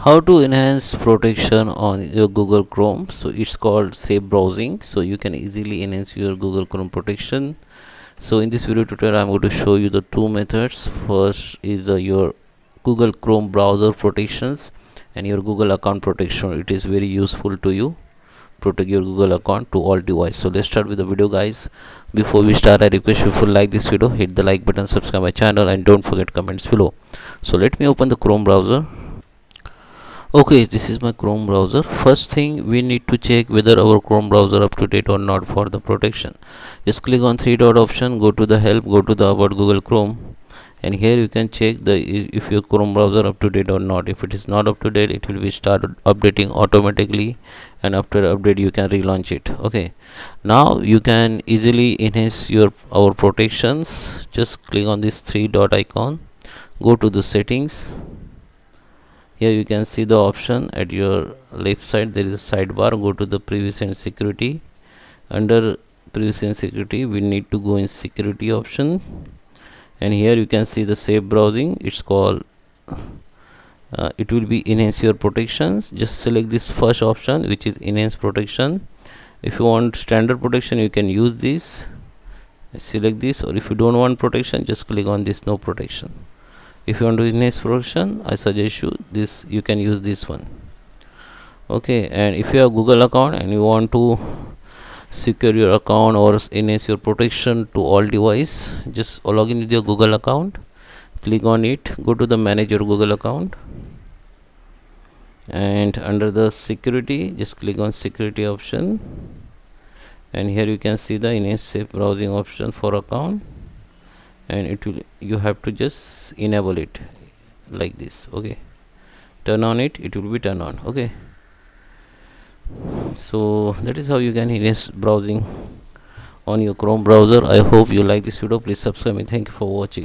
How to enhance protection on your Google Chrome. So it's called safe browsing, so you can easily enhance your Google Chrome protection. So in this video tutorial I'm going to show you the two methods. First is your Google Chrome browser protections and your Google account protection. It is very useful to you, protect your Google account to all devices. So let's start with the video, guys. Before we start, I request you, if you like this video, hit the like button, subscribe my channel, and don't forget comments below. So let me open the Chrome browser. Okay, this is my Chrome browser. First thing, we need to check whether our Chrome browser up to date or not for the protection. Just click on three dot option, go to the help, go to the about Google Chrome, and here you can check the if your Chrome browser up to date or not. If it is not up to date, it will be started updating automatically, and after update you can relaunch it. Okay, now you can easily enhance your our protections. Just click on this three dot icon, go to the settings. Here you can see the option at your left side. There is a sidebar. Go to the privacy and security. Under privacy and security, we need to go in security option, and here you can see the safe browsing. It's called it will be enhance your protections. Just select this first option, which is enhance protection. If you want standard protection, you can use this, select this, or if you don't want protection, just click on this no protection. If you want to enhance protection, I suggest you this, you can use this one. Okay, and if you have Google account and you want to secure your account or enhance your protection to all device, just log in with your Google account, click on it, go to the manage your Google account, and under the security, just click on security option, and here you can see the enhance safe browsing option for account, and it will, you have to just enable it like this. Okay, turn on it, it will be turned on. Okay, so that is how you can enhance browsing on your Chrome browser. I hope you like this video. Please subscribe me. Thank you for watching.